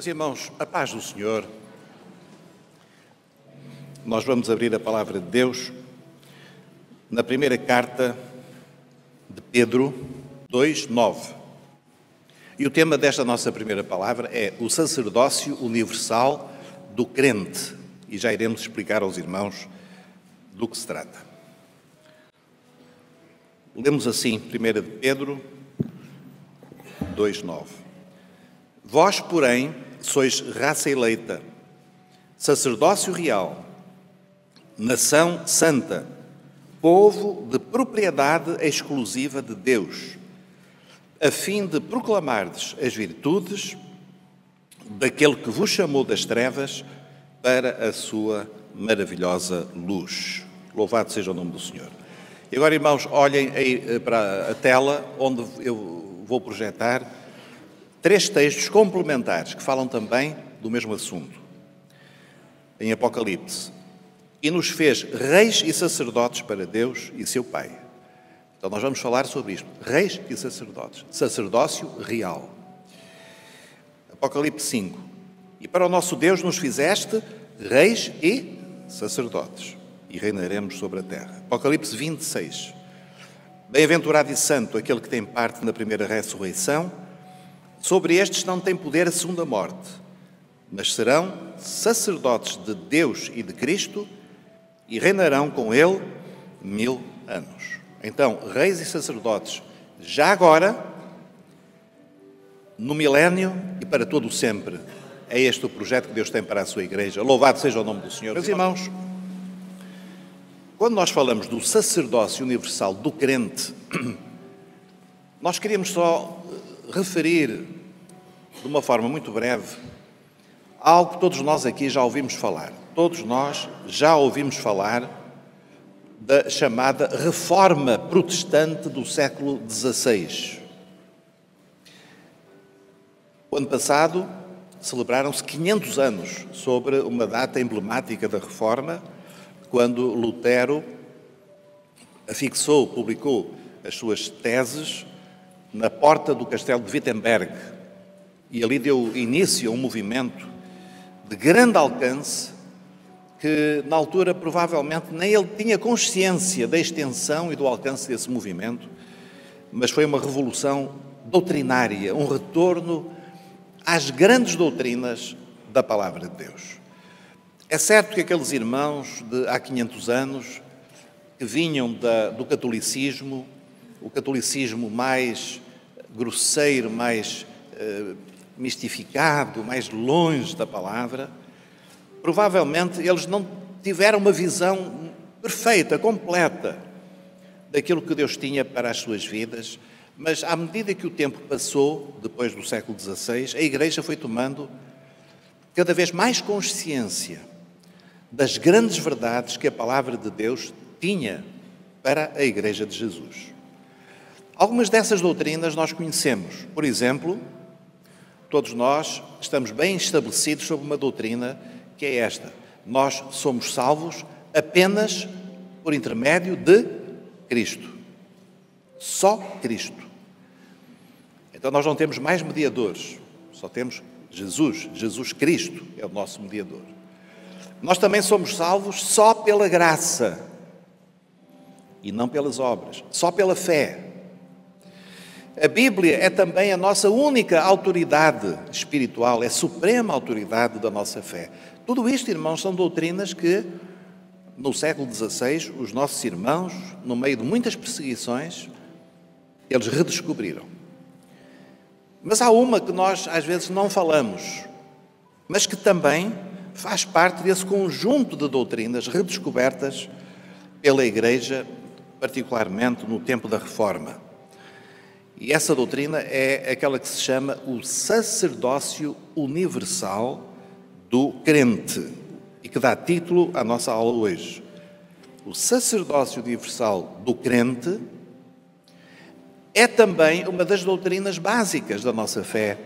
Meus irmãos, a paz do Senhor. Nós vamos abrir a palavra de Deus na primeira carta de Pedro 2:9. E o tema desta nossa primeira palavra é o sacerdócio universal do crente. E já iremos explicar aos irmãos do que se trata. Lemos assim, 1 de Pedro 2:9. Vós, porém, sois raça eleita, sacerdócio real, nação santa, povo de propriedade exclusiva de Deus, a fim de proclamardes as virtudes daquele que vos chamou das trevas para a sua maravilhosa luz. Louvado seja o nome do Senhor. E agora, irmãos, olhem aí para a tela onde eu vou projetar 3 textos complementares que falam também do mesmo assunto. Em Apocalipse. E nos fez reis e sacerdotes para Deus e seu Pai. Então nós vamos falar sobre isto. Reis e sacerdotes. Sacerdócio real. Apocalipse 5. E para o nosso Deus nos fizeste reis e sacerdotes. E reinaremos sobre a terra. Apocalipse 26. Bem-aventurado e santo aquele que tem parte na primeira ressurreição. Sobre estes não tem poder a segunda morte, mas serão sacerdotes de Deus e de Cristo e reinarão com ele 1000 anos. Então, reis e sacerdotes, já agora, no milénio e para todo o sempre. É este o projeto que Deus tem para a sua igreja. Louvado seja o nome do Senhor. Meus irmãos, quando nós falamos do sacerdócio universal do crente, nós queríamos só referir, de uma forma muito breve, algo que todos nós aqui já ouvimos falar. Todos nós já ouvimos falar da chamada Reforma Protestante do século XVI. O ano passado celebraram-se 500 anos sobre uma data emblemática da Reforma, quando Lutero afixou, publicou as suas teses na porta do castelo de Wittenberg, e ali deu início a um movimento de grande alcance que, na altura, provavelmente nem ele tinha consciência da extensão e do alcance desse movimento, mas foi uma revolução doutrinária, um retorno às grandes doutrinas da Palavra de Deus. É certo que aqueles irmãos de há 500 anos, que vinham do catolicismo, o catolicismo mais grosseiro, mais mistificado, mais longe da palavra, provavelmente eles não tiveram uma visão perfeita, completa, daquilo que Deus tinha para as suas vidas, mas à medida que o tempo passou, depois do século XVI, a Igreja foi tomando cada vez mais consciência das grandes verdades que a palavra de Deus tinha para a Igreja de Jesus. Algumas dessas doutrinas nós conhecemos. Por exemplo, todos nós estamos bem estabelecidos sobre uma doutrina que é esta. Nós somos salvos apenas por intermédio de Cristo. Só Cristo. Então nós não temos mais mediadores. Só temos Jesus. Jesus Cristo é o nosso mediador. Nós também somos salvos só pela graça e não pelas obras. Só pela fé. A Bíblia é também a nossa única autoridade espiritual, é a suprema autoridade da nossa fé. Tudo isto, irmãos, são doutrinas que, no século XVI, os nossos irmãos, no meio de muitas perseguições, eles redescobriram. Mas há uma que nós, às vezes, não falamos, mas que também faz parte desse conjunto de doutrinas redescobertas pela Igreja, particularmente no tempo da Reforma. E essa doutrina é aquela que se chama o sacerdócio universal do crente e que dá título à nossa aula hoje. O sacerdócio universal do crente é também uma das doutrinas básicas da nossa fé.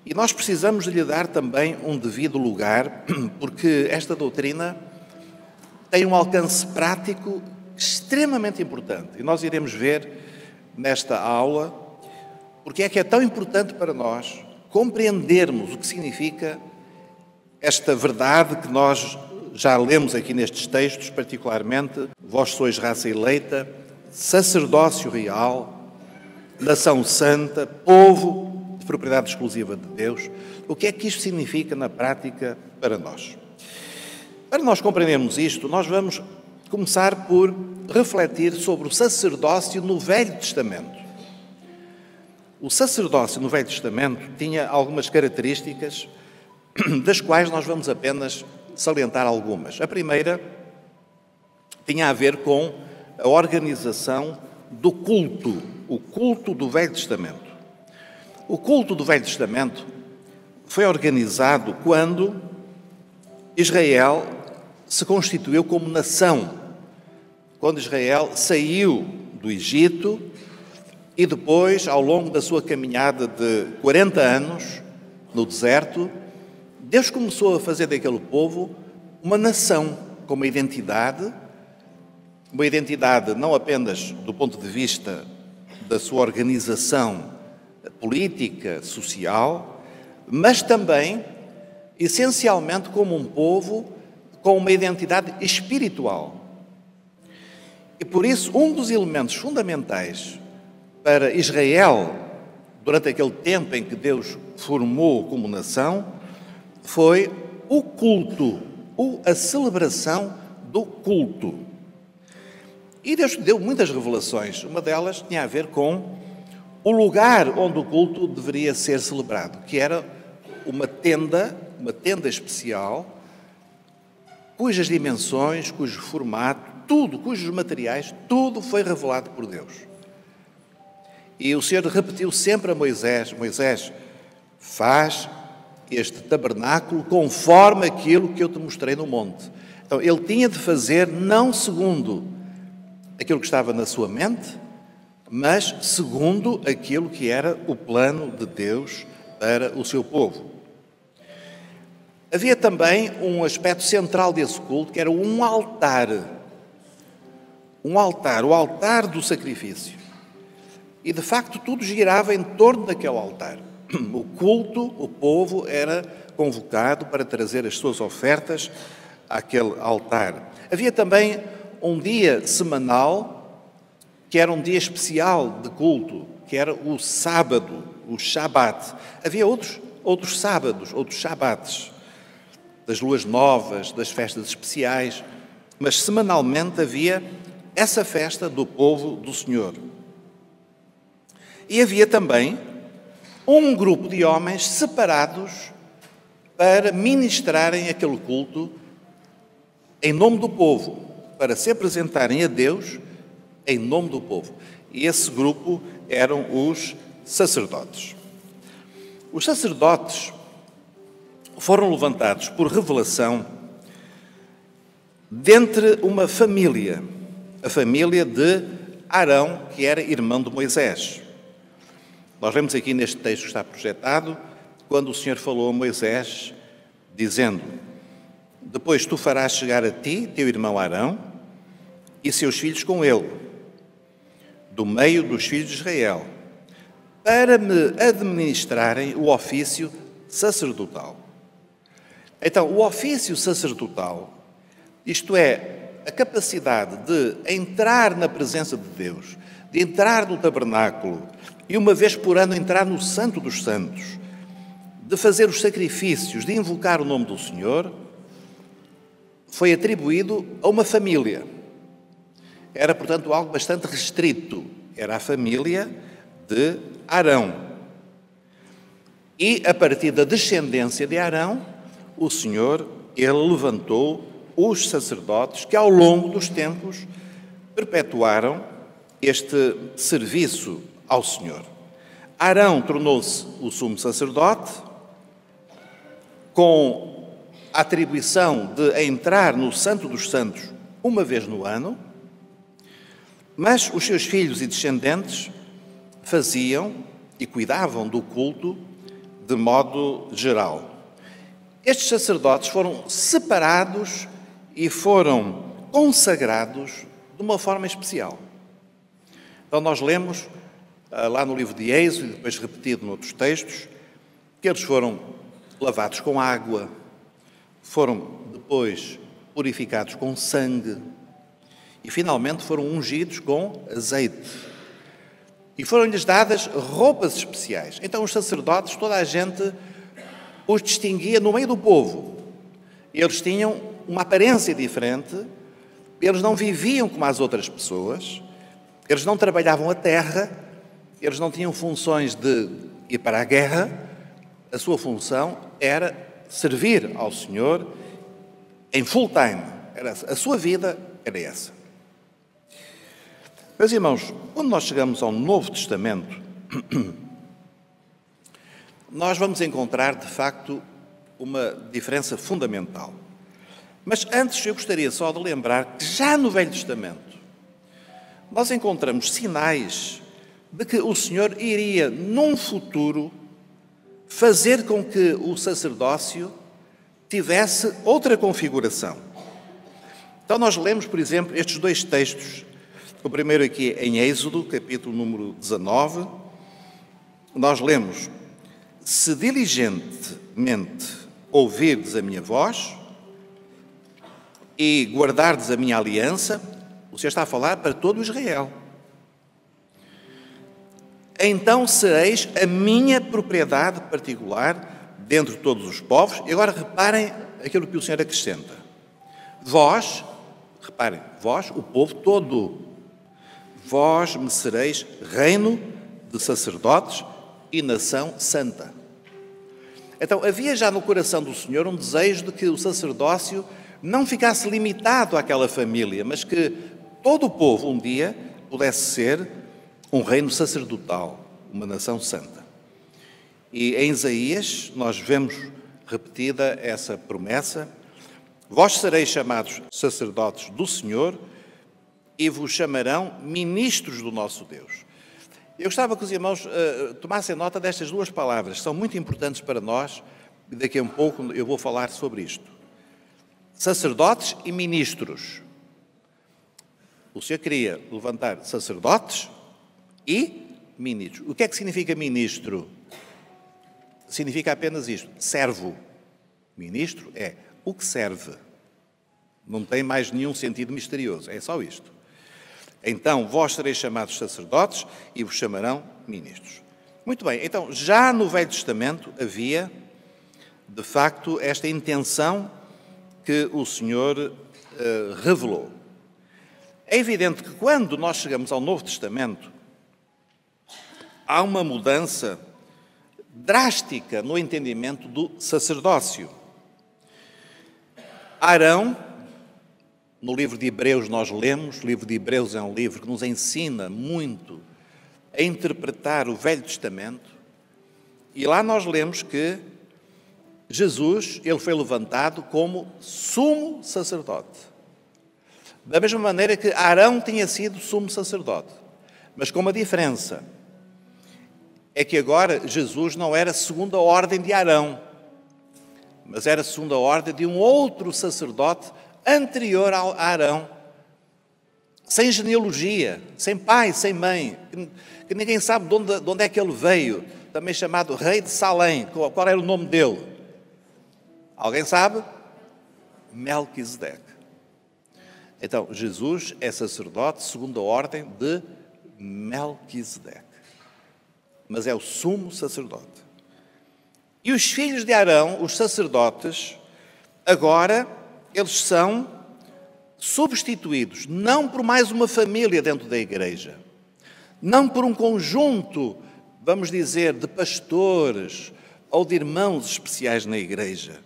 E nós precisamos de lhe dar também um devido lugar, porque esta doutrina tem um alcance prático extremamente importante. E nós iremos ver nesta aula porque é que é tão importante para nós compreendermos o que significa esta verdade que nós já lemos aqui nestes textos, particularmente: vós sois raça eleita, sacerdócio real, nação santa, povo de propriedade exclusiva de Deus. O que é que isto significa na prática para nós? Para nós compreendermos isto, nós vamos começar por refletir sobre o sacerdócio no Velho Testamento. O sacerdócio no Velho Testamento tinha algumas características, das quais nós vamos apenas salientar algumas. A primeira tinha a ver com a organização do culto, o culto do Velho Testamento. O culto do Velho Testamento foi organizado quando Israel se constituiu como nação, quando Israel saiu do Egito e depois, ao longo da sua caminhada de 40 anos no deserto, Deus começou a fazer daquele povo uma nação com uma identidade não apenas do ponto de vista da sua organização política, social, mas também, essencialmente, como um povo com uma identidade espiritual. E por isso, um dos elementos fundamentais para Israel, durante aquele tempo em que Deus formou como nação, foi o culto, a celebração do culto. E Deus deu muitas revelações. Uma delas tinha a ver com o lugar onde o culto deveria ser celebrado, que era uma tenda especial, cujas dimensões, cujo formato, tudo, cujos materiais, tudo foi revelado por Deus. E o Senhor repetiu sempre a Moisés: Moisés, faz este tabernáculo conforme aquilo que eu te mostrei no monte. Então, ele tinha de fazer não segundo aquilo que estava na sua mente, mas segundo aquilo que era o plano de Deus para o seu povo. Havia também um aspecto central desse culto, que era um altar. O altar do sacrifício. E, de facto, tudo girava em torno daquele altar. O culto, o povo era convocado para trazer as suas ofertas àquele altar. Havia também um dia semanal, que era um dia especial de culto, que era o sábado, o Shabat. Havia outros sábados, outros Shabates, das luas novas, das festas especiais, mas semanalmente havia essa festa do povo do Senhor. E havia também um grupo de homens separados para ministrarem aquele culto em nome do povo, para se apresentarem a Deus em nome do povo. E esse grupo eram os sacerdotes. Os sacerdotes foram levantados por revelação dentre uma família, a família de Arão, que era irmão de Moisés. Nós vemos aqui neste texto que está projetado, quando o Senhor falou a Moisés, dizendo: depois tu farás chegar a ti, teu irmão Arão, e seus filhos com ele, do meio dos filhos de Israel, para me administrarem o ofício sacerdotal. Então, o ofício sacerdotal, isto é, a capacidade de entrar na presença de Deus, de entrar no tabernáculo e uma vez por ano entrar no Santo dos Santos, de fazer os sacrifícios, de invocar o nome do Senhor, foi atribuído a uma família. Era, portanto, algo bastante restrito. Era a família de Arão. E, a partir da descendência de Arão, o Senhor, ele levantou os sacerdotes que, ao longo dos tempos, perpetuaram este serviço ao Senhor. Arão tornou-se o sumo sacerdote, com a atribuição de entrar no Santo dos Santos uma vez no ano, mas os seus filhos e descendentes faziam e cuidavam do culto de modo geral. Estes sacerdotes foram separados e foram consagrados de uma forma especial. Então nós lemos lá no livro de Êxodo, e depois repetido noutros textos, que eles foram lavados com água, foram depois purificados com sangue e finalmente foram ungidos com azeite. E foram-lhes dadas roupas especiais. Então os sacerdotes, toda a gente os distinguia no meio do povo. Eles tinham uma aparência diferente, eles não viviam como as outras pessoas, eles não trabalhavam a terra, eles não tinham funções de ir para a guerra, a sua função era servir ao Senhor em full time. A sua vida era essa. Meus irmãos, quando nós chegamos ao Novo Testamento, nós vamos encontrar, de facto, uma diferença fundamental. Mas antes eu gostaria só de lembrar que já no Velho Testamento nós encontramos sinais de que o Senhor iria, num futuro, fazer com que o sacerdócio tivesse outra configuração. Então nós lemos, por exemplo, estes dois textos. O primeiro aqui é em Êxodo, capítulo número 19. Nós lemos: se diligentemente ouvirdes a minha voz e guardardes a minha aliança, o Senhor está a falar para todo Israel, então sereis a minha propriedade particular dentre todos os povos. E agora reparem aquilo que o Senhor acrescenta. Vós, reparem, vós, o povo todo, vós me sereis reino de sacerdotes e nação santa. Então, havia já no coração do Senhor um desejo de que o sacerdócio não ficasse limitado àquela família, mas que todo o povo um dia pudesse ser um reino sacerdotal, uma nação santa. E em Isaías nós vemos repetida essa promessa: vós sereis chamados sacerdotes do Senhor e vos chamarão ministros do nosso Deus. Eu gostava que os irmãos tomassem nota destas duas palavras, são muito importantes para nós, e daqui a um pouco eu vou falar sobre isto. Sacerdotes e ministros. O Senhor queria levantar sacerdotes e ministros. O que é que significa ministro? Significa apenas isto: servo. Ministro é o que serve. Não tem mais nenhum sentido misterioso, é só isto. Então, vós sereis chamados sacerdotes e vos chamarão ministros. Muito bem, então, já no Velho Testamento havia, de facto, esta intenção que o Senhor revelou. É evidente que quando nós chegamos ao Novo Testamento, há uma mudança drástica no entendimento do sacerdócio. Arão, no livro de Hebreus nós lemos, o livro de Hebreus é um livro que nos ensina muito a interpretar o Velho Testamento, e lá nós lemos que Jesus, ele foi levantado como sumo sacerdote. Da mesma maneira que Arão tinha sido sumo sacerdote, mas com uma diferença. É que agora Jesus não era segundo a ordem de Arão, mas era segundo a ordem de um outro sacerdote anterior a Arão, sem genealogia, sem pai, sem mãe, que ninguém sabe de onde é que ele veio, também chamado rei de Salém. Qual era o nome dele? Alguém sabe? Melquisedeque. Então, Jesus é sacerdote segundo a ordem de Melquisedeque, mas é o sumo sacerdote. E os filhos de Arão, os sacerdotes, agora eles são substituídos, não por mais uma família dentro da igreja, não por um conjunto, vamos dizer, de pastores ou de irmãos especiais na igreja,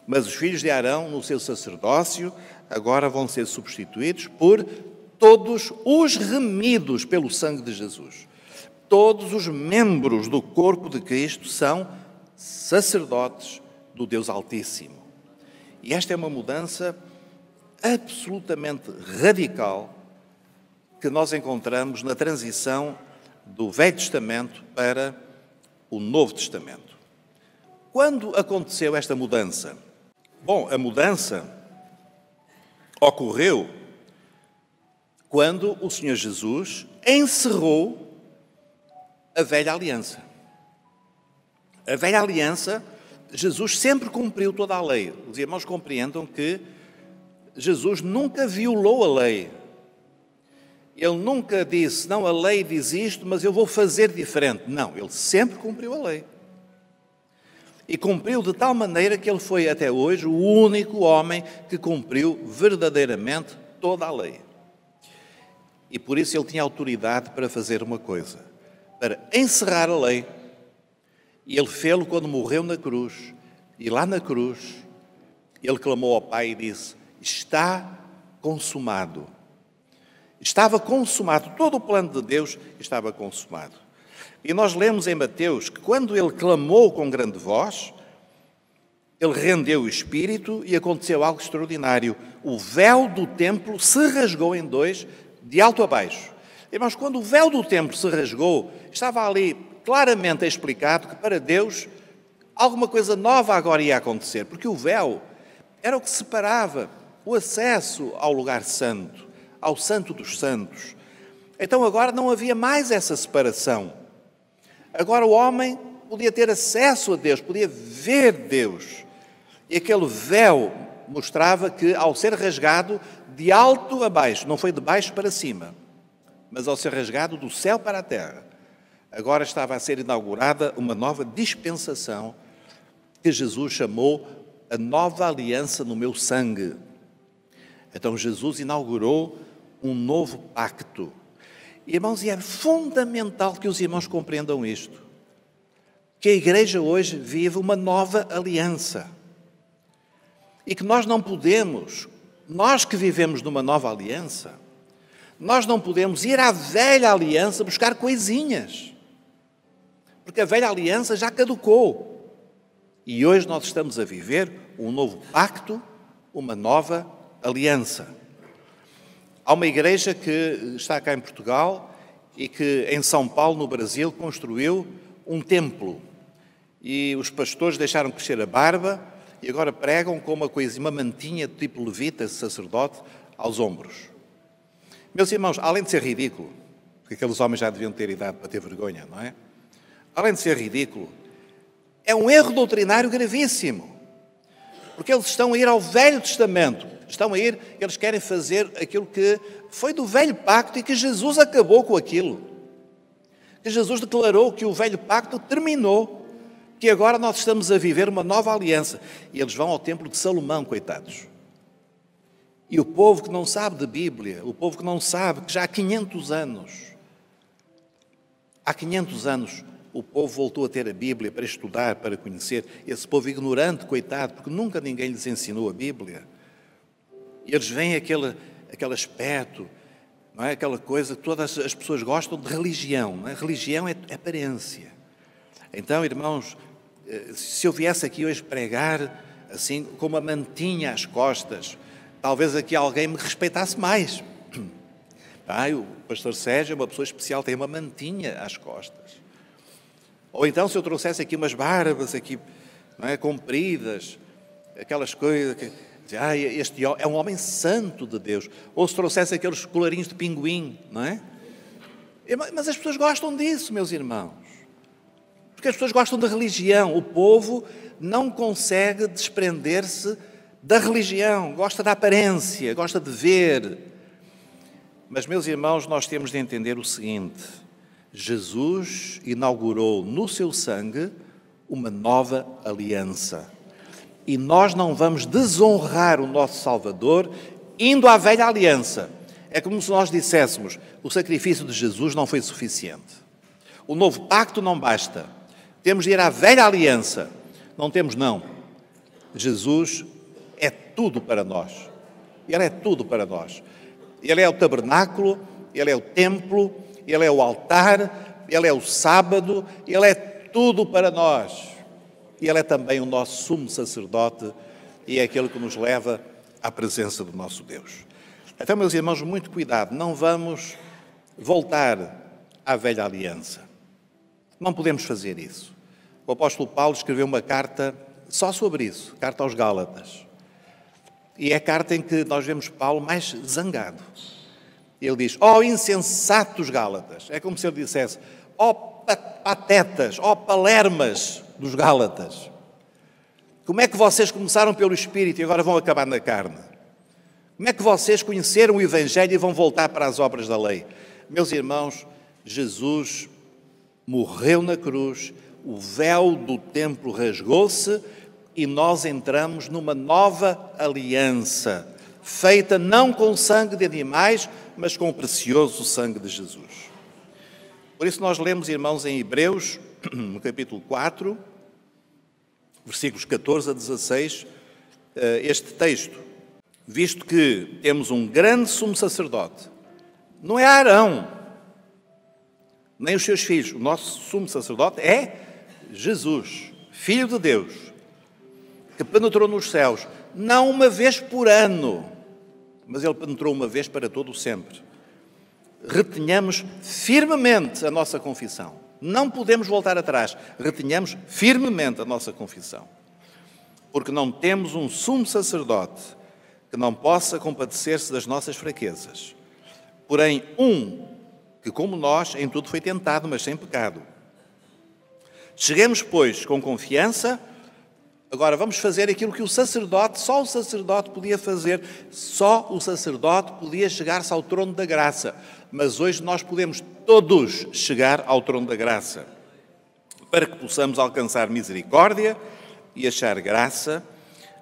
mas os filhos de Arão, no seu sacerdócio, agora vão ser substituídos por todos os remidos pelo sangue de Jesus. Todos os membros do corpo de Cristo são sacerdotes do Deus Altíssimo. E esta é uma mudança absolutamente radical que nós encontramos na transição do Velho Testamento para o Novo Testamento. Quando aconteceu esta mudança? Bom, a mudança ocorreu quando o Senhor Jesus encerrou a velha aliança. A velha aliança, Jesus sempre cumpriu toda a lei. Os irmãos compreendam que Jesus nunca violou a lei. Ele nunca disse, não, a lei diz isto, mas eu vou fazer diferente. Não, ele sempre cumpriu a lei. E cumpriu de tal maneira que ele foi até hoje o único homem que cumpriu verdadeiramente toda a lei. E por isso ele tinha autoridade para fazer uma coisa, para encerrar a lei. E ele fê-lo quando morreu na cruz. E lá na cruz, ele clamou ao Pai e disse, está consumado. Estava consumado, todo o plano de Deus estava consumado. E nós lemos em Mateus que quando ele clamou com grande voz, ele rendeu o espírito e aconteceu algo extraordinário. O véu do templo se rasgou em dois, de alto a baixo. Irmãos, quando o véu do templo se rasgou, estava ali claramente explicado que para Deus alguma coisa nova agora ia acontecer, porque o véu era o que separava o acesso ao lugar santo, ao Santo dos Santos. Então agora não havia mais essa separação. Agora o homem podia ter acesso a Deus, podia ver Deus. E aquele véu mostrava que, ao ser rasgado de alto a baixo, não foi de baixo para cima, mas ao ser rasgado do céu para a terra, agora estava a ser inaugurada uma nova dispensação que Jesus chamou a nova aliança no meu sangue. Então Jesus inaugurou um novo pacto. Irmãos, e é fundamental que os irmãos compreendam isto, que a Igreja hoje vive uma nova aliança e que nós não podemos, nós que vivemos numa nova aliança, nós não podemos ir à velha aliança buscar coisinhas, porque a velha aliança já caducou e hoje nós estamos a viver um novo pacto, uma nova aliança. Há uma igreja que está cá em Portugal e que em São Paulo, no Brasil, construiu um templo. E os pastores deixaram crescer a barba e agora pregam com uma mantinha de tipo levita, sacerdote, aos ombros. Meus irmãos, além de ser ridículo, porque aqueles homens já deviam ter idade para ter vergonha, não é? Além de ser ridículo, é um erro doutrinário gravíssimo. Porque eles estão a ir ao Velho Testamento. Eles querem fazer aquilo que foi do velho pacto e que Jesus acabou com aquilo. Que Jesus declarou que o velho pacto terminou, que agora nós estamos a viver uma nova aliança. E eles vão ao templo de Salomão, coitados. E o povo que não sabe de Bíblia, o povo que não sabe que já há 500 anos, o povo voltou a ter a Bíblia para estudar, para conhecer. Esse povo ignorante, coitado, porque nunca ninguém lhes ensinou a Bíblia. E eles veem aquele aspecto, não é? Aquela coisa que todas as pessoas gostam de religião. Não é? Religião é aparência. Então, irmãos, se eu viesse aqui hoje pregar assim, com uma mantinha às costas, talvez aqui alguém me respeitasse mais. O pastor Sérgio é uma pessoa especial, tem uma mantinha às costas. Ou então, se eu trouxesse aqui umas barbas aqui, não é, compridas, aquelas coisas que este é um homem santo de Deus. Ou se trouxesse aqueles colarinhos de pinguim, não é? Mas as pessoas gostam disso, meus irmãos. Porque as pessoas gostam da religião. O povo não consegue desprender-se da religião. Gosta da aparência, gosta de ver. Mas, meus irmãos, nós temos de entender o seguinte: Jesus inaugurou no seu sangue uma nova aliança. E nós não vamos desonrar o nosso Salvador indo à velha aliança. É como se nós disséssemos, o sacrifício de Jesus não foi suficiente. O novo pacto não basta. Temos de ir à velha aliança. Não temos, não. Jesus é tudo para nós. Ele é tudo para nós. Ele é o tabernáculo, Ele é o templo, Ele é o altar, Ele é o sábado, Ele é tudo para nós. E Ele é também o nosso sumo sacerdote e é aquele que nos leva à presença do nosso Deus. Então, meus irmãos, muito cuidado, não vamos voltar à velha aliança. Não podemos fazer isso. O apóstolo Paulo escreveu uma carta só sobre isso, carta aos Gálatas. E é a carta em que nós vemos Paulo mais zangado. Ele diz, insensatos Gálatas. É como se ele dissesse, patetas, palermas dos Gálatas? Como é que vocês começaram pelo Espírito e agora vão acabar na carne? Como é que vocês conheceram o Evangelho e vão voltar para as obras da lei? Meus irmãos, Jesus morreu na cruz, o véu do templo rasgou-se e nós entramos numa nova aliança, feita não com sangue de animais, mas com o precioso sangue de Jesus. Por isso nós lemos, irmãos, em Hebreus, no capítulo 4, versículos 14 a 16, este texto. Visto que temos um grande sumo sacerdote, não é Arão, nem os seus filhos, o nosso sumo sacerdote é Jesus, Filho de Deus, que penetrou nos céus, não uma vez por ano, mas ele penetrou uma vez para todo o sempre. Retenhamos firmemente a nossa confissão. Não podemos voltar atrás. Retenhamos firmemente a nossa confissão. Porque não temos um sumo sacerdote que não possa compadecer-se das nossas fraquezas. Porém, que, como nós, em tudo foi tentado, mas sem pecado. Cheguemos, pois, com confiança. Agora, vamos fazer aquilo que só o sacerdote podia fazer. Só o sacerdote podia chegar-se ao trono da graça. Mas hoje nós podemos todos chegar ao trono da graça, para que possamos alcançar misericórdia e achar graça,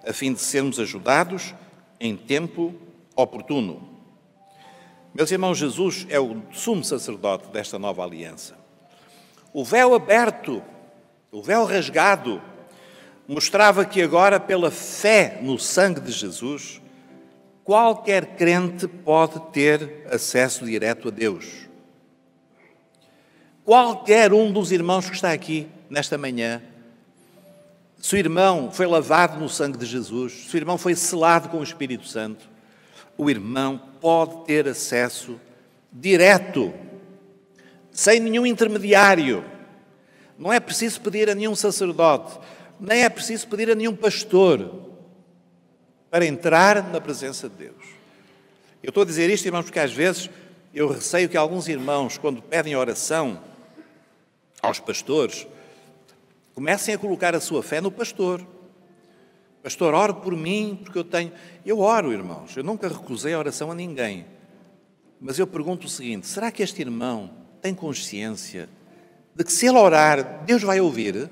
a fim de sermos ajudados em tempo oportuno. Meus irmãos, Jesus é o sumo sacerdote desta nova aliança. O véu aberto, o véu rasgado, mostrava que agora, pela fé no sangue de Jesus, qualquer crente pode ter acesso direto a Deus. Qualquer um dos irmãos que está aqui nesta manhã, se o irmão foi lavado no sangue de Jesus, se o irmão foi selado com o Espírito Santo, o irmão pode ter acesso direto, sem nenhum intermediário. Não é preciso pedir a nenhum sacerdote, nem é preciso pedir a nenhum pastor para entrar na presença de Deus. Eu estou a dizer isto, irmãos, porque às vezes eu receio que alguns irmãos, quando pedem oração aos pastores, comecem a colocar a sua fé no pastor. Pastor, ore por mim, porque eu tenho... Eu oro, irmãos, eu nunca recusei a oração a ninguém. Mas eu pergunto o seguinte, será que este irmão tem consciência de que se ele orar, Deus vai ouvir?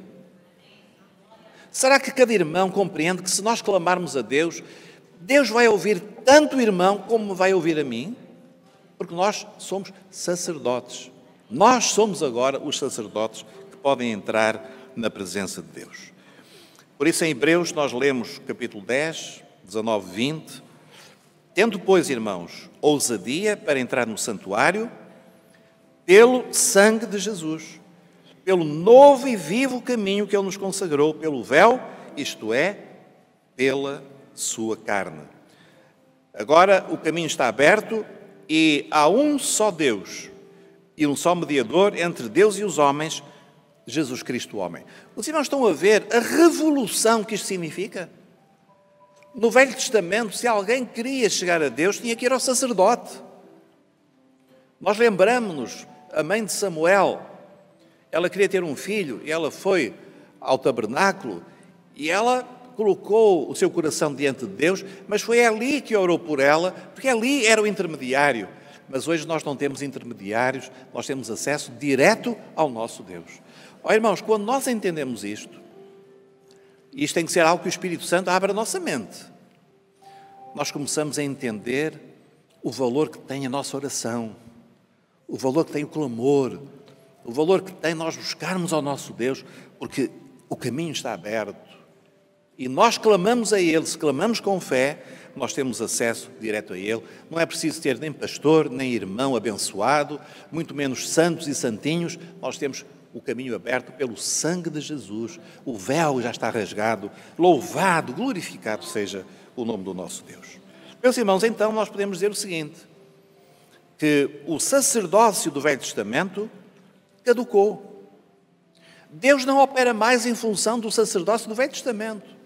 Será que cada irmão compreende que se nós clamarmos a Deus, Deus vai ouvir tanto o irmão como vai ouvir a mim? Porque nós somos sacerdotes. Nós somos agora os sacerdotes que podem entrar na presença de Deus. Por isso, em Hebreus, nós lemos capítulo 10, 19, 20. Tendo, pois, irmãos, ousadia para entrar no santuário, pelo sangue de Jesus, pelo novo e vivo caminho que Ele nos consagrou, pelo véu, isto é, pela sua carne. Agora o caminho está aberto e há um só Deus e um só mediador entre Deus e os homens, Jesus Cristo, o homem. Os irmãos estão a ver a revolução que isto significa? No Velho Testamento, se alguém queria chegar a Deus, tinha que ir ao sacerdote. Nós lembramos-nos, a mãe de Samuel, ela queria ter um filho e ela foi ao tabernáculo e ela colocou o seu coração diante de Deus, mas foi ali que orou por ela, porque ali era o intermediário. Mas hoje nós não temos intermediários, nós temos acesso direto ao nosso Deus. Ó irmãos, quando nós entendemos isto tem que ser algo que o Espírito Santo abra a nossa mente. Nós começamos a entender o valor que tem a nossa oração, o valor que tem o clamor, o valor que tem nós buscarmos ao nosso Deus, porque o caminho está aberto. E nós clamamos a Ele, se clamamos com fé, nós temos acesso direto a Ele. Não é preciso ter nem pastor, nem irmão abençoado, muito menos santos e santinhos. Nós temos o caminho aberto pelo sangue de Jesus. O véu já está rasgado. Louvado, glorificado seja o nome do nosso Deus. Meus irmãos, então nós podemos dizer o seguinte, que o sacerdócio do Velho Testamento caducou. Deus não opera mais em função do sacerdócio do Velho Testamento.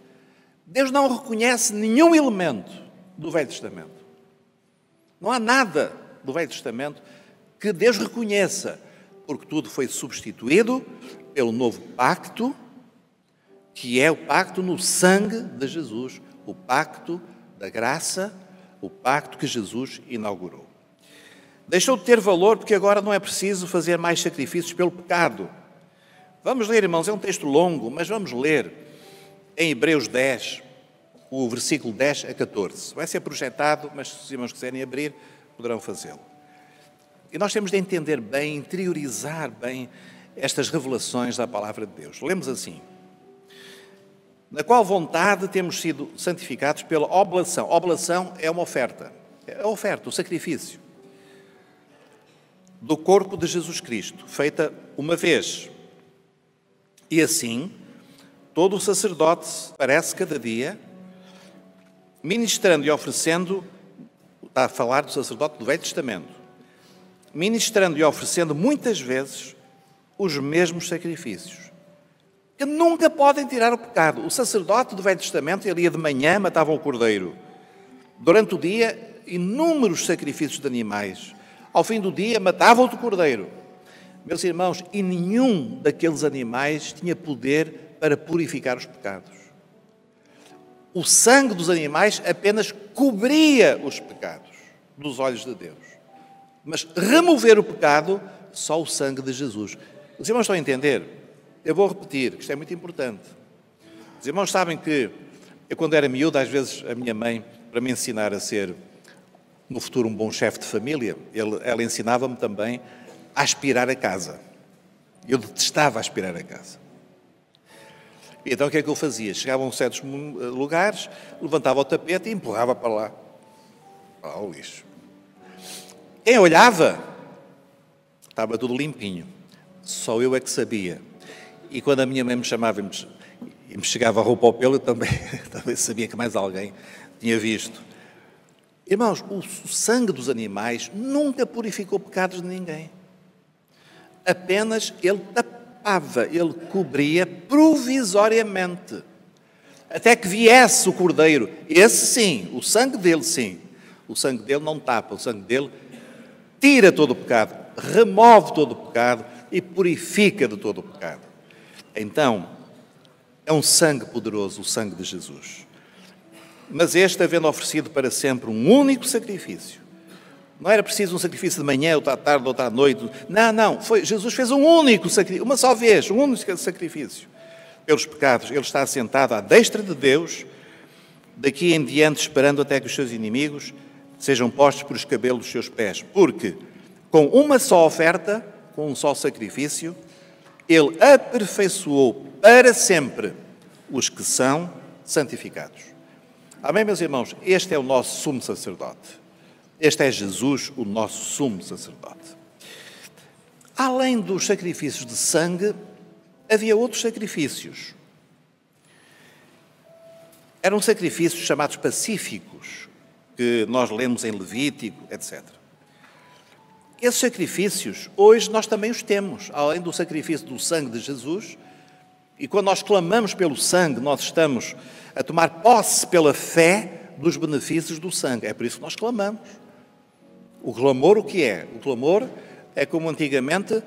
Deus não reconhece nenhum elemento do Velho Testamento. Não há nada do Velho Testamento que Deus reconheça, porque tudo foi substituído pelo novo pacto, que é o pacto no sangue de Jesus, o pacto da graça, o pacto que Jesus inaugurou. Deixou de ter valor porque agora não é preciso fazer mais sacrifícios pelo pecado. Vamos ler, irmãos, é um texto longo, mas vamos ler em Hebreus 10, o versículo 10 a 14. Vai ser projetado, mas se os irmãos quiserem abrir, poderão fazê-lo. E nós temos de entender bem, interiorizar bem estas revelações da palavra de Deus. Lemos assim: na qual vontade temos sido santificados pela oblação. Oblação é uma oferta. É a oferta, o sacrifício do corpo de Jesus Cristo, feita uma vez. E assim, todo o sacerdote parece cada dia, ministrando e oferecendo, está a falar do sacerdote do Velho Testamento, ministrando e oferecendo muitas vezes os mesmos sacrifícios, que nunca podem tirar o pecado. O sacerdote do Velho Testamento, ele ia de manhã, matava o cordeiro. Durante o dia, inúmeros sacrifícios de animais. Ao fim do dia, matava outro cordeiro. Meus irmãos, e nenhum daqueles animais tinha poder para purificar os pecados. O sangue dos animais apenas cobria os pecados dos olhos de Deus. Mas remover o pecado, só o sangue de Jesus. Os irmãos estão a entender? Eu vou repetir, que isto é muito importante. Os irmãos sabem que eu, quando era miúdo, às vezes a minha mãe, para me ensinar a ser, no futuro, um bom chefe de família, ela ensinava-me também a aspirar a casa. Eu detestava aspirar a casa. E então o que é que eu fazia? Chegava a certos lugares, levantava o tapete e empurrava para lá o lixo. Quem olhava, estava tudo limpinho. Só eu é que sabia. E quando a minha mãe me chamava e me chegava a roupa ao pelo, eu também sabia que mais alguém tinha visto. Irmãos, o sangue dos animais nunca purificou pecados de ninguém. Apenas ele tapava, ele cobria provisoriamente. Até que viesse o cordeiro. Esse sim, o sangue dele sim. O sangue dele não tapa, o sangue dele tira todo o pecado, remove todo o pecado e purifica de todo o pecado. Então, é um sangue poderoso, o sangue de Jesus. Mas este, havendo oferecido para sempre um único sacrifício, não era preciso um sacrifício de manhã, outra à tarde, outra à noite. Não. Jesus fez um único sacrifício, uma só vez, um único sacrifício pelos pecados. Ele está assentado à destra de Deus, daqui em diante, esperando até que os seus inimigos sejam postos por escabelo dos seus pés. Porque, com uma só oferta, com um só sacrifício, ele aperfeiçoou para sempre os que são santificados. Amém, meus irmãos? Este é o nosso sumo sacerdote. Este é Jesus, o nosso sumo sacerdote. Além dos sacrifícios de sangue, havia outros sacrifícios. Eram sacrifícios chamados pacíficos, que nós lemos em Levítico, etc. Esses sacrifícios, hoje nós também os temos, além do sacrifício do sangue de Jesus. E quando nós clamamos pelo sangue, nós estamos a tomar posse pela fé dos benefícios do sangue. É por isso que nós clamamos. O clamor, o que é? O clamor é como antigamente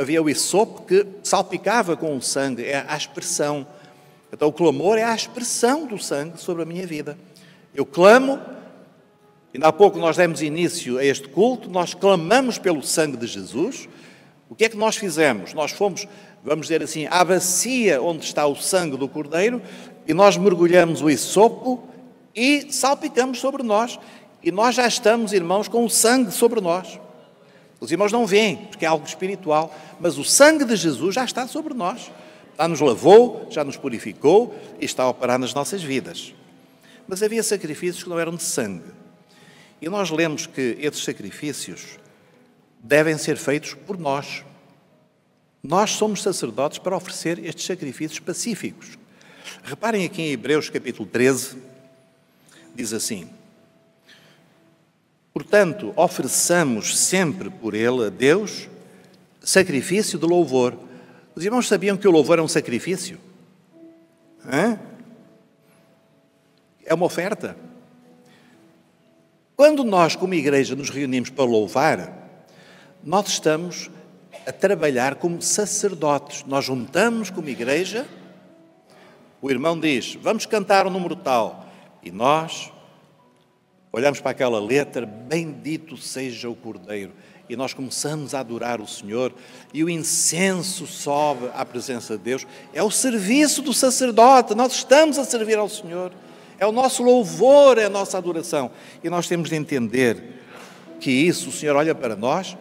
havia o hisopo que salpicava com o sangue, é a expressão. Então o clamor é a expressão do sangue sobre a minha vida. Eu clamo, ainda há pouco nós demos início a este culto, nós clamamos pelo sangue de Jesus. O que é que nós fizemos? Nós fomos, vamos dizer assim, à bacia onde está o sangue do cordeiro e nós mergulhamos o hisopo e salpicamos sobre nós. E nós já estamos, irmãos, com o sangue sobre nós. Os irmãos não veem, porque é algo espiritual, mas o sangue de Jesus já está sobre nós. Já nos lavou, já nos purificou e está a operar nas nossas vidas. Mas havia sacrifícios que não eram de sangue. E nós lemos que esses sacrifícios devem ser feitos por nós. Nós somos sacerdotes para oferecer estes sacrifícios pacíficos. Reparem aqui em Hebreus capítulo 13, diz assim: portanto, ofereçamos sempre por ele a Deus sacrifício de louvor. Os irmãos sabiam que o louvor é um sacrifício? É uma oferta. Quando nós, como igreja, nos reunimos para louvar, nós estamos a trabalhar como sacerdotes. Nós juntamos como igreja O irmão diz, vamos cantar o número tal. E nós olhamos para aquela letra, bendito seja o Cordeiro. E nós começamos a adorar o Senhor e o incenso sobe à presença de Deus. É o serviço do sacerdote, nós estamos a servir ao Senhor. É o nosso louvor, é a nossa adoração. E nós temos de entender que isso, o Senhor olha para nós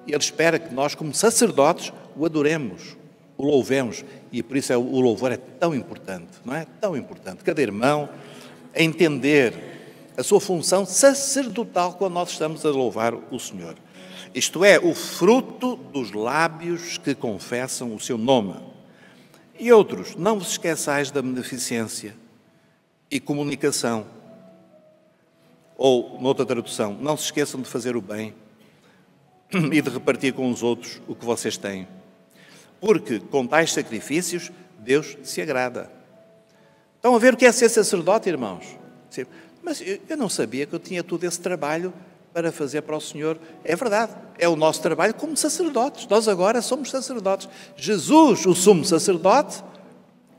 e Ele espera que nós, como sacerdotes, o adoremos, o louvemos. E por isso o louvor é tão importante, não é? Tão importante. Cada irmão a entender a sua função sacerdotal quando nós estamos a louvar o Senhor. Isto é, o fruto dos lábios que confessam o seu nome. E outros, não vos esqueçais da beneficência e comunicação. Ou, noutra tradução, não se esqueçam de fazer o bem e de repartir com os outros o que vocês têm. Porque com tais sacrifícios Deus se agrada. Estão a ver o que é ser sacerdote, irmãos? Mas eu não sabia que eu tinha todo esse trabalho para fazer para o Senhor. É verdade, é o nosso trabalho como sacerdotes. Nós agora somos sacerdotes. Jesus, o sumo sacerdote,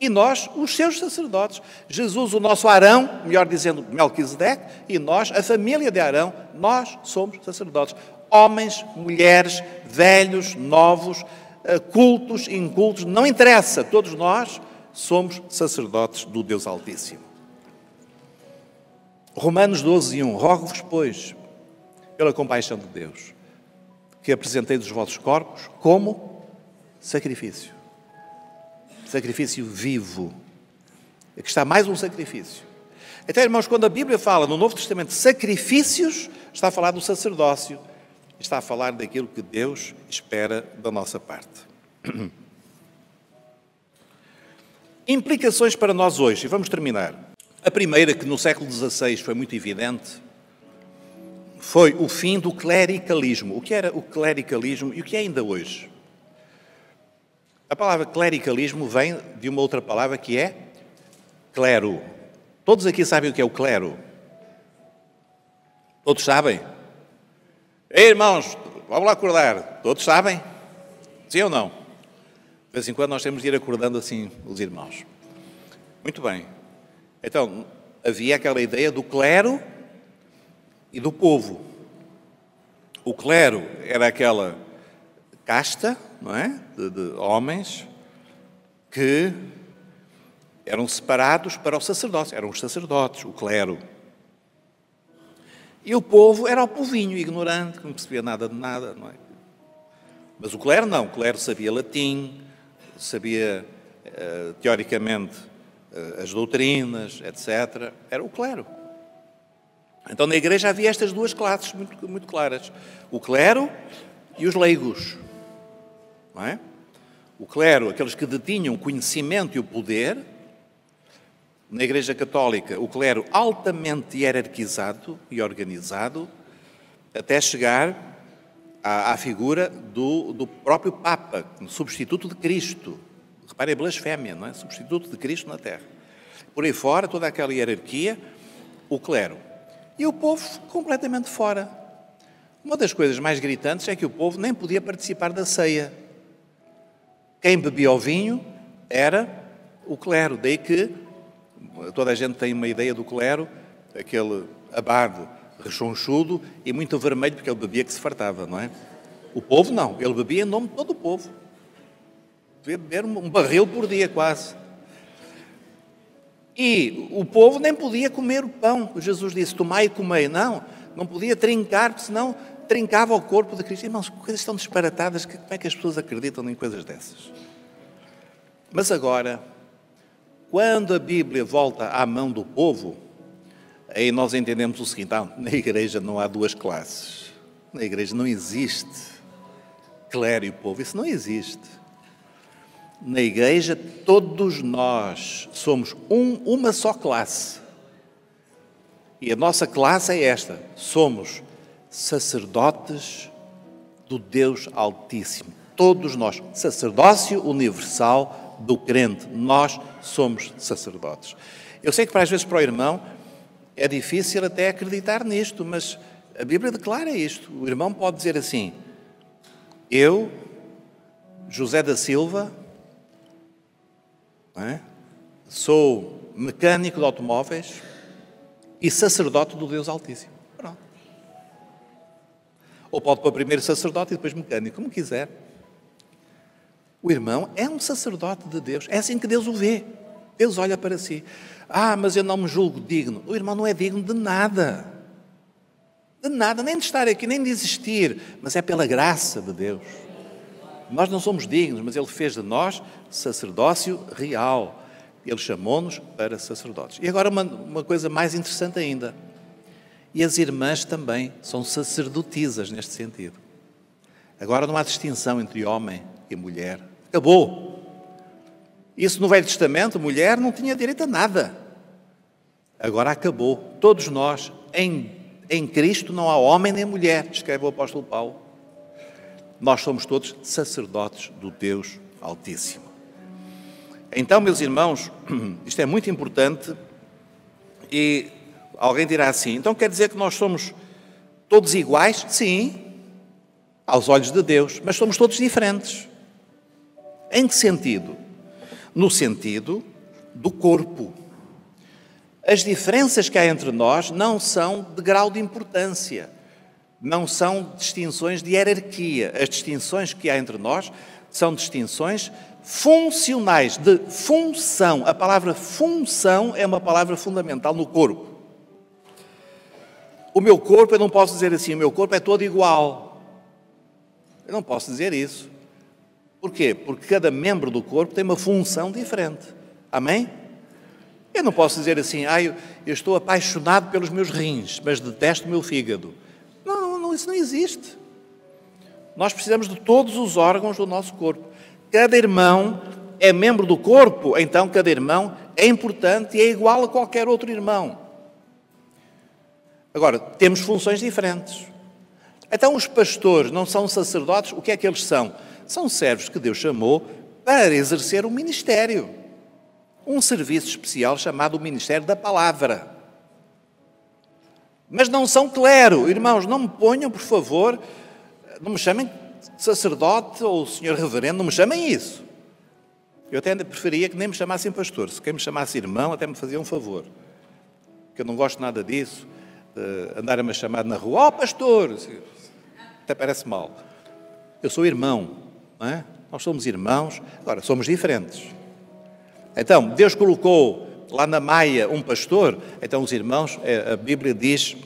e nós, os seus sacerdotes. Jesus, o nosso Arão, melhor dizendo, Melquisedeque, e nós, a família de Arão, nós somos sacerdotes. Homens, mulheres, velhos, novos, cultos, incultos, não interessa. Todos nós somos sacerdotes do Deus Altíssimo. Romanos 12:1. Rogo-vos, pois, pela compaixão de Deus, que apresenteis os vossos corpos como sacrifício. Sacrifício vivo. Aqui está mais um sacrifício. Então, irmãos, quando a Bíblia fala no Novo Testamento de sacrifícios, está a falar do sacerdócio. Está a falar daquilo que Deus espera da nossa parte. Implicações para nós hoje. E vamos terminar. A primeira, que no século XVI foi muito evidente, foi o fim do clericalismo. O que era o clericalismo e o que é ainda hoje? A palavra clericalismo vem de uma outra palavra que é clero. Todos aqui sabem o que é o clero? Todos sabem? Ei, irmãos, vamos lá acordar. Todos sabem? Sim ou não? De vez em quando nós temos de ir acordando assim os irmãos. Muito bem. Então, havia aquela ideia do clero e do povo. O clero era aquela casta, não é? De homens que eram separados para o sacerdócio. Eram os sacerdotes, o clero. E o povo era o povinho ignorante, que não percebia nada de nada, não é? Mas o clero não. O clero sabia latim, sabia, teoricamente, as doutrinas, etc. Era o clero. Então, na igreja havia estas duas classes muito claras. O clero e os leigos. Não é? O clero, aqueles que detinham o conhecimento e o poder. Na Igreja Católica, o clero altamente hierarquizado e organizado, até chegar à figura do próprio Papa, substituto de Cristo. Reparem a blasfémia, não é? Substituto de Cristo na Terra. Por aí fora, toda aquela hierarquia, o clero. E o povo completamente fora. Uma das coisas mais gritantes é que o povo nem podia participar da ceia. Quem bebia o vinho era o clero. Daí que toda a gente tem uma ideia do clero, aquele abade rechonchudo e muito vermelho, porque ele bebia que se fartava, não é? O povo não, ele bebia em nome de todo o povo. Devia beber um barril por dia quase. E o povo nem podia comer o pão. Jesus disse, tomai e comei. Não podia trincar, porque senão trincava o corpo de Cristo. Irmãos, coisas tão disparatadas, como é que as pessoas acreditam em coisas dessas? Mas agora, quando a Bíblia volta à mão do povo, aí nós entendemos o seguinte, na igreja não há duas classes. Na igreja não existe clero e povo, isso não existe. Na igreja todos nós somos uma só classe. E a nossa classe é esta, somos sacerdotes do Deus Altíssimo. Todos nós, sacerdócio universal do crente, nós somos sacerdotes. Eu sei que às vezes para o irmão é difícil até acreditar nisto, mas a Bíblia declara isto. O irmão pode dizer assim, eu, José da Silva, não é? sou mecânico de automóveis e sacerdote do Deus Altíssimo. Pronto. Ou pode pôr primeiro sacerdote e depois mecânico, como quiser. O irmão é um sacerdote de Deus. É assim que Deus o vê. Deus olha para si. Mas eu não me julgo digno. O irmão não é digno de nada. De nada, nem de estar aqui, nem de existir. Mas é pela graça de Deus. Nós não somos dignos, mas Ele fez de nós sacerdócio real. Ele chamou-nos para sacerdotes. E agora uma coisa mais interessante ainda. E as irmãs também são sacerdotisas neste sentido. Agora não há distinção entre homem e mulher. Acabou. Isso no Velho Testamento, mulher não tinha direito a nada. Agora acabou. Todos nós, em Cristo, não há homem nem mulher, escreve o apóstolo Paulo. Nós somos todos sacerdotes do Deus Altíssimo. Então, meus irmãos, isto é muito importante e alguém dirá assim, então quer dizer que nós somos todos iguais? Sim, aos olhos de Deus, mas somos todos diferentes. Em que sentido? No sentido do corpo. As diferenças que há entre nós não são de grau de importância, não são distinções de hierarquia. As distinções que há entre nós são distinções funcionais, de função. A palavra função é uma palavra fundamental no corpo. O meu corpo, eu não posso dizer assim, o meu corpo é todo igual. Eu não posso dizer isso. Porquê? Porque cada membro do corpo tem uma função diferente. Amém? Eu não posso dizer assim, eu estou apaixonado pelos meus rins, mas detesto o meu fígado. Não, isso não existe. Nós precisamos de todos os órgãos do nosso corpo. Cada irmão é membro do corpo, então cada irmão é importante e é igual a qualquer outro irmão. Agora, temos funções diferentes. Então, os pastores não são sacerdotes, o que é que eles são? São servos que Deus chamou para exercer um ministério. Um serviço especial chamado o Ministério da Palavra. Mas não são clero. Irmãos, não me ponham, por favor, não me chamem sacerdote ou senhor reverendo, não me chamem isso. Eu até preferia que nem me chamassem pastor. Se quem me chamasse irmão, até me fazia um favor. Porque eu não gosto nada disso, de andar a me chamar na rua, pastor! Até parece mal. Eu sou irmão, não é? Nós somos irmãos, agora somos diferentes. Então, Deus colocou lá na Maia um pastor, então os irmãos, a Bíblia diz,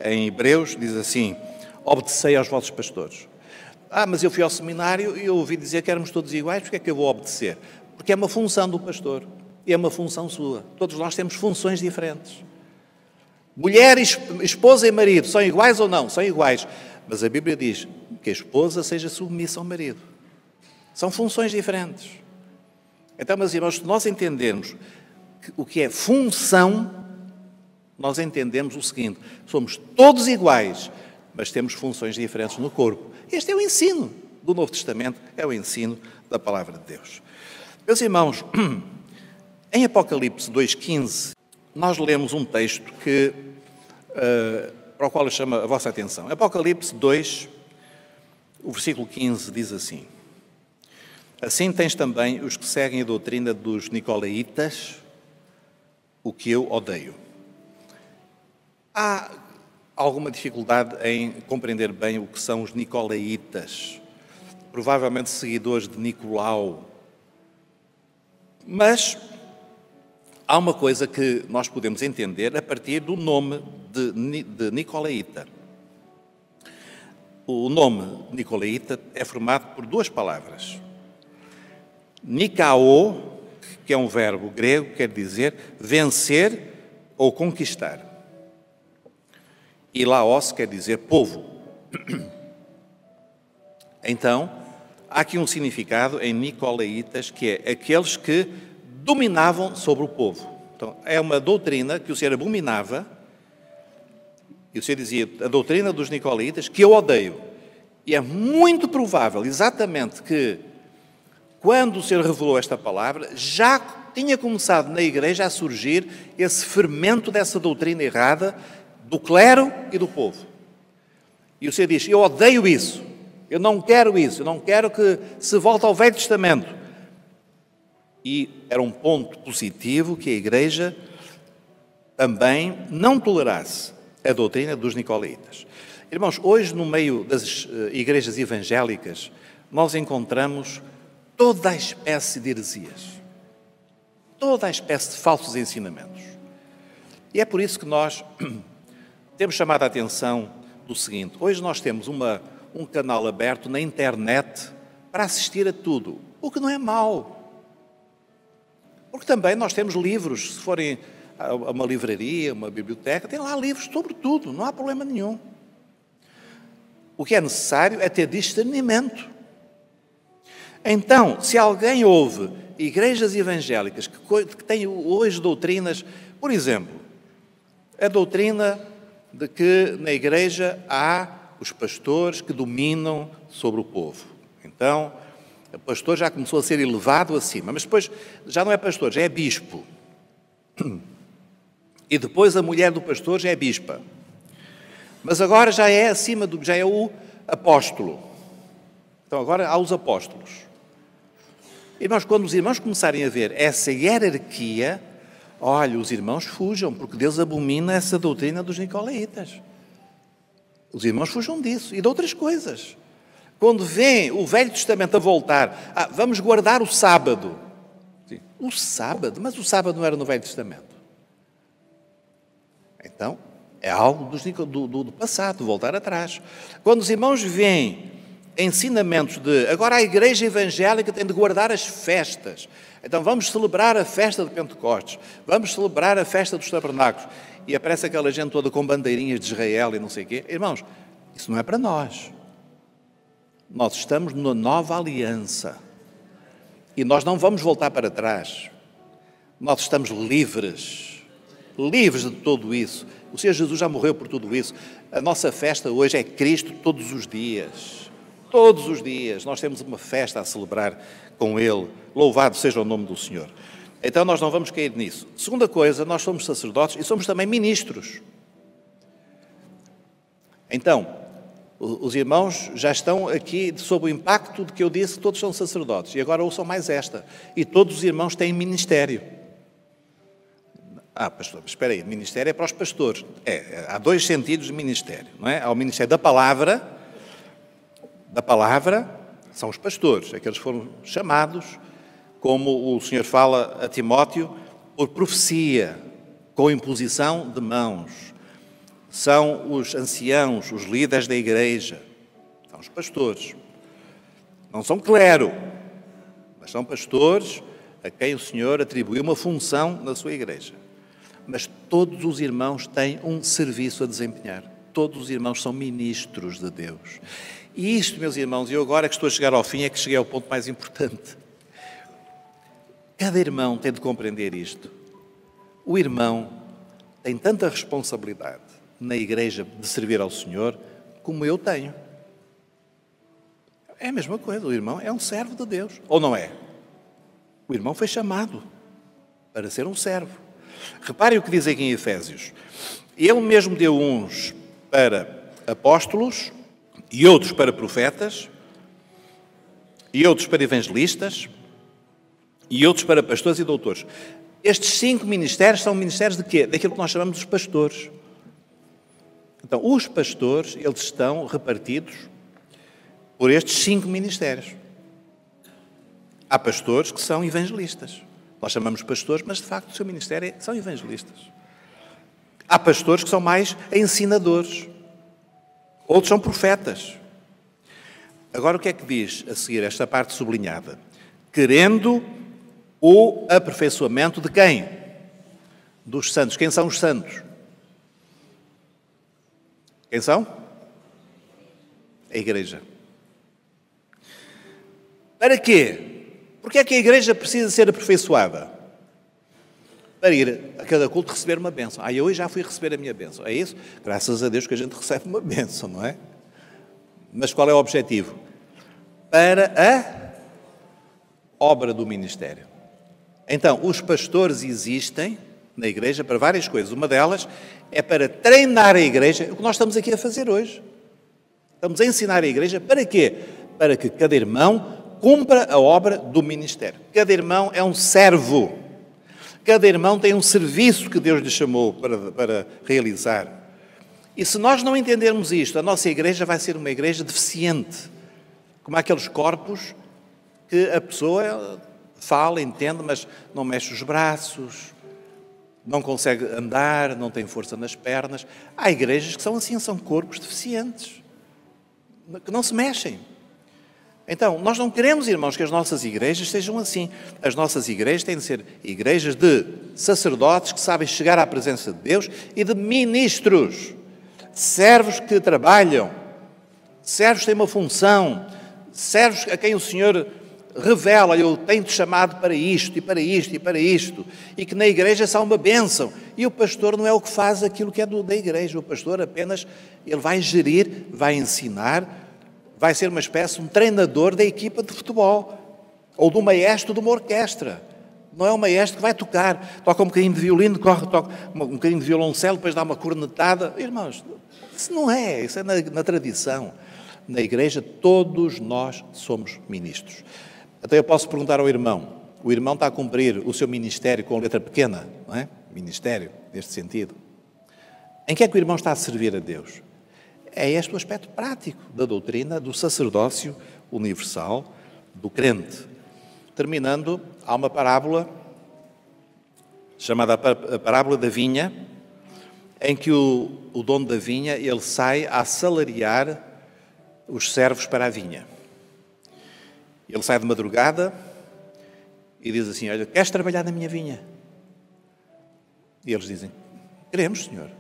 em Hebreus, diz assim, obedecei aos vossos pastores. Mas eu fui ao seminário e eu ouvi dizer que éramos todos iguais, porque é que eu vou obedecer? Porque é uma função do pastor, e é uma função sua. Todos nós temos funções diferentes. Mulher, esposa e marido, são iguais ou não? São iguais. Mas a Bíblia diz que a esposa seja submissa ao marido. São funções diferentes. Então, meus irmãos, se nós entendermos o que é função, nós entendemos o seguinte, somos todos iguais, mas temos funções diferentes no corpo. Este é o ensino do Novo Testamento, é o ensino da Palavra de Deus. Meus irmãos, em Apocalipse 2,15, nós lemos um texto para o qual eu chamo a vossa atenção. Apocalipse 2, o versículo 15 diz assim, assim tens também os que seguem a doutrina dos nicolaítas, o que eu odeio. Há alguma dificuldade em compreender bem o que são os nicolaítas, provavelmente seguidores de Nicolau. Mas há uma coisa que nós podemos entender a partir do nome de nicolaíta. O nome nicolaíta é formado por duas palavras. Nikao, que é um verbo grego, quer dizer vencer ou conquistar. E laos quer dizer povo. Então, há aqui um significado em nicolaítas, que é aqueles que dominavam sobre o povo. Então, é uma doutrina que o Senhor abominava, e o Senhor dizia, a doutrina dos nicolaítas, que eu odeio. E é muito provável, exatamente, que quando o Senhor revelou esta palavra, já tinha começado na igreja a surgir esse fermento dessa doutrina errada do clero e do povo. E o Senhor diz, eu odeio isso, eu não quero isso, eu não quero que se volte ao Velho Testamento. E era um ponto positivo que a Igreja também não tolerasse a doutrina dos nicolaítas. Irmãos, hoje no meio das igrejas evangélicas, nós encontramos toda a espécie de heresias, toda a espécie de falsos ensinamentos. E é por isso que nós temos chamado a atenção do seguinte: hoje nós temos um canal aberto na internet para assistir a tudo, o que não é mau. Porque também nós temos livros, se forem a uma livraria, uma biblioteca, tem lá livros sobre tudo, não há problema nenhum. O que é necessário é ter discernimento. Então, se alguém ouve igrejas evangélicas que têm hoje doutrinas, por exemplo, a doutrina de que na igreja há os pastores que dominam sobre o povo. Então, o pastor já começou a ser elevado acima, mas depois já não é pastor, já é bispo. E depois a mulher do pastor já é bispa. Mas agora já é acima já é o apóstolo. Então agora há os apóstolos. Irmãos, quando os irmãos começarem a ver essa hierarquia, olha, os irmãos fujam, porque Deus abomina essa doutrina dos nicolaítas. Os irmãos fujam disso e de outras coisas. Quando vem o Velho Testamento a voltar, vamos guardar o sábado. Sim. O sábado? Mas o sábado não era no Velho Testamento. Então, é algo do passado, voltar atrás. Quando os irmãos veem ensinamentos de agora a igreja evangélica tem de guardar as festas, então vamos celebrar a festa de Pentecostes, vamos celebrar a festa dos tabernáculos, e aparece aquela gente toda com bandeirinhas de Israel e não sei o quê. Irmãos, isso não é para nós. Nós estamos numa nova aliança e nós não vamos voltar para trás. Nós estamos livres de tudo isso. O Senhor Jesus já morreu por tudo isso. A nossa festa hoje é Cristo todos os dias. Todos os dias nós temos uma festa a celebrar com Ele. Louvado seja o nome do Senhor. Então nós não vamos cair nisso. Segunda coisa, nós somos sacerdotes e somos também ministros. Então, os irmãos já estão aqui sob o impacto de que eu disse que todos são sacerdotes. E agora ouçam mais esta. E todos os irmãos têm ministério. Pastor, mas espera aí, ministério é para os pastores. Há dois sentidos de ministério, não é? Há o ministério da palavra são os pastores, aqueles que foram chamados, como o Senhor fala a Timóteo, por profecia, com imposição de mãos. São os anciãos, os líderes da igreja, são os pastores. Não são clero, mas são pastores a quem o Senhor atribuiu uma função na sua igreja. Mas todos os irmãos têm um serviço a desempenhar. Todos os irmãos são ministros de Deus. E isto, meus irmãos, eu agora que estou a chegar ao fim, é que cheguei ao ponto mais importante. Cada irmão tem de compreender isto. O irmão tem tanta responsabilidade na igreja de servir ao Senhor como eu tenho. É a mesma coisa, o irmão é um servo de Deus. Ou não é? O irmão foi chamado para ser um servo. Reparem o que diz aqui em Efésios. Ele mesmo deu uns para apóstolos, e outros para profetas, e outros para evangelistas, e outros para pastores e doutores. Estes 5 ministérios são ministérios de quê? Daquilo que nós chamamos dos pastores. Então, os pastores, eles estão repartidos por estes 5 ministérios. Há pastores que são evangelistas. Nós chamamos pastores, mas de facto o seu ministério são evangelistas. Há pastores que são mais ensinadores. Outros são profetas. Agora o que é que diz a seguir esta parte sublinhada? Querendo o aperfeiçoamento de quem? Dos santos. Quem são os santos? Quem são? A igreja. Para quê? Porque é que a igreja precisa ser aperfeiçoada? Para ir a cada culto receber uma bênção. Eu hoje já fui receber a minha bênção. É isso? Graças a Deus que a gente recebe uma bênção, não é? Mas qual é o objetivo? Para a obra do ministério. Então, os pastores existem na igreja para várias coisas. Uma delas é para treinar a igreja, o que nós estamos aqui a fazer hoje. Estamos a ensinar a igreja para quê? Para que cada irmão cumpra a obra do ministério. Cada irmão é um servo. Cada irmão tem um serviço que Deus lhe chamou para realizar. E se nós não entendermos isto, a nossa igreja vai ser uma igreja deficiente, como aqueles corpos que a pessoa fala, entende, mas não mexe os braços, não consegue andar, não tem força nas pernas. Há igrejas que são assim, são corpos deficientes, que não se mexem. Então, nós não queremos, irmãos, que as nossas igrejas sejam assim. As nossas igrejas têm de ser igrejas de sacerdotes que sabem chegar à presença de Deus e de ministros, servos que trabalham, servos que têm uma função, servos a quem o Senhor revela: eu tenho-te chamado para isto, e para isto, e para isto, e que na igreja são uma bênção. E o pastor não é o que faz aquilo que é da igreja. O pastor apenas, ele vai gerir, vai ensinar, vai ser uma espécie de um treinador da equipa de futebol, ou do maestro de uma orquestra. Não é o maestro que vai tocar, toca um bocadinho de violino, toca um bocadinho de violoncelo, depois dá uma cornetada. Irmãos, isso não é, isso é na tradição. Na igreja todos nós somos ministros. Até eu posso perguntar ao irmão: o irmão está a cumprir o seu ministério com letra pequena, não é? Ministério, neste sentido. Em que é que o irmão está a servir a Deus? É este o aspecto prático da doutrina do sacerdócio universal do crente. Terminando, há uma parábola chamada a parábola da vinha, em que o dono da vinha, ele sai a assalariar os servos para a vinha. Ele sai de madrugada e diz assim: olha, queres trabalhar na minha vinha? E eles dizem: queremos, senhor.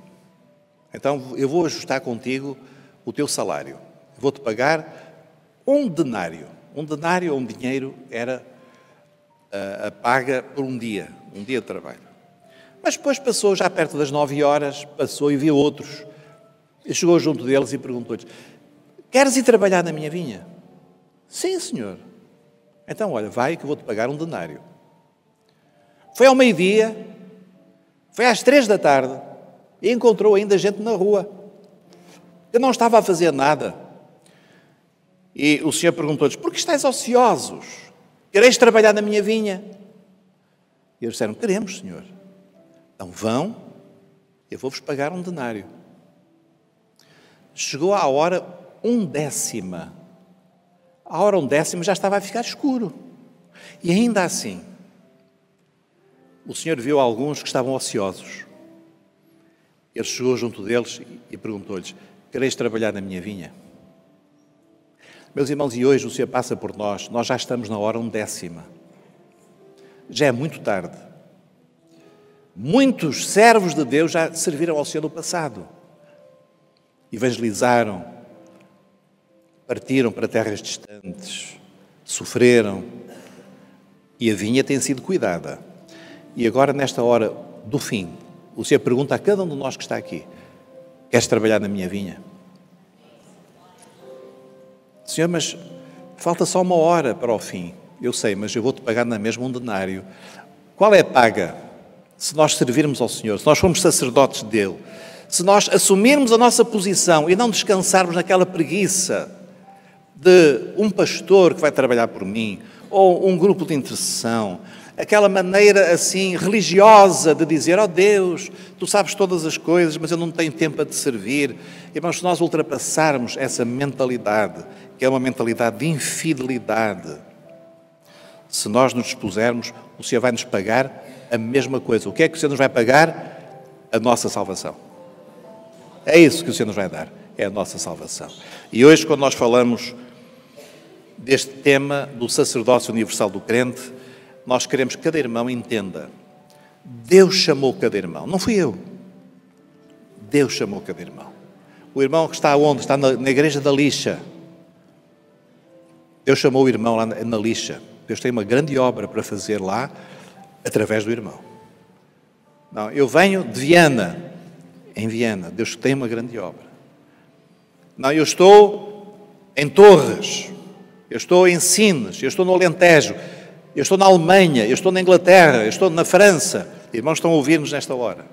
Então eu vou ajustar contigo o teu salário. Vou-te pagar um denário. Um denário, um dinheiro, era a paga por um dia de trabalho. Mas depois passou, já perto das 9 horas, passou e viu outros. E chegou junto deles e perguntou-lhes: queres ir trabalhar na minha vinha? Sim, senhor. Então, olha, vai que eu vou-te pagar um denário. Foi ao meio-dia, foi às 3 da tarde, e encontrou ainda gente na rua. Eu não estava a fazer nada. E o Senhor perguntou-lhes: por que estáis ociosos? Quereis trabalhar na minha vinha? E eles disseram: queremos, Senhor. Então vão, eu vou-vos pagar um denário. Chegou a hora 1/10. A hora 1/10 já estava a ficar escuro. E ainda assim, o Senhor viu alguns que estavam ociosos. Ele chegou junto deles e perguntou-lhes: quereis trabalhar na minha vinha? Meus irmãos, e hoje o Senhor passa por nós já estamos na hora 1/10. Já é muito tarde. Muitos servos de Deus já serviram ao Senhor no passado. Evangelizaram, partiram para terras distantes, sofreram, e a vinha tem sido cuidada. E agora, nesta hora do fim, o Senhor pergunta a cada um de nós que está aqui: queres trabalhar na minha vinha? Senhor, mas falta só 1 hora para o fim. Eu sei, mas eu vou-te pagar na mesma um denário. Qual é a paga? Se nós servirmos ao Senhor, se nós formos sacerdotes dele, se nós assumirmos a nossa posição e não descansarmos naquela preguiça de um pastor que vai trabalhar por mim, ou um grupo de intercessão, aquela maneira assim religiosa de dizer: ó Deus, tu sabes todas as coisas, mas eu não tenho tempo a te servir. Irmãos, se nós ultrapassarmos essa mentalidade, que é uma mentalidade de infidelidade, se nós nos dispusermos, o Senhor vai nos pagar a mesma coisa. O que é que o Senhor nos vai pagar? A nossa salvação. É isso que o Senhor nos vai dar, é a nossa salvação. E hoje, quando nós falamos deste tema do sacerdócio universal do crente, nós queremos que cada irmão entenda: Deus chamou cada irmão, não fui eu. Deus chamou cada irmão. O irmão que está onde? Está na igreja da Lixa. Deus chamou o irmão lá na Lixa. Deus tem uma grande obra para fazer lá, através do irmão. Não, eu venho de Viana. Em Viana, Deus tem uma grande obra. Não, eu estou em Torres. Eu estou em Sines. Eu estou no Alentejo. Eu estou na Alemanha, eu estou na Inglaterra, eu estou na França. Irmãos, estão a ouvir-nos nesta hora.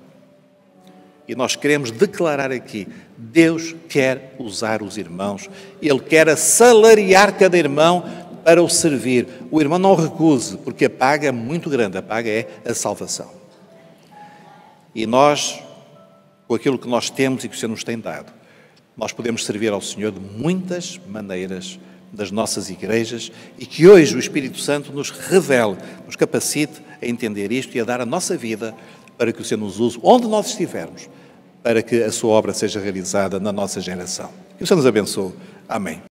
E nós queremos declarar aqui: Deus quer usar os irmãos. Ele quer assalariar cada irmão para o servir. O irmão não recuse, porque a paga é muito grande, a paga é a salvação. E nós, com aquilo que nós temos e que o Senhor nos tem dado, nós podemos servir ao Senhor de muitas maneiras das nossas igrejas e que hoje o Espírito Santo nos revele, nos capacite a entender isto e a dar a nossa vida para que o Senhor nos use onde nós estivermos, para que a sua obra seja realizada na nossa geração. Que o Senhor nos abençoe. Amém.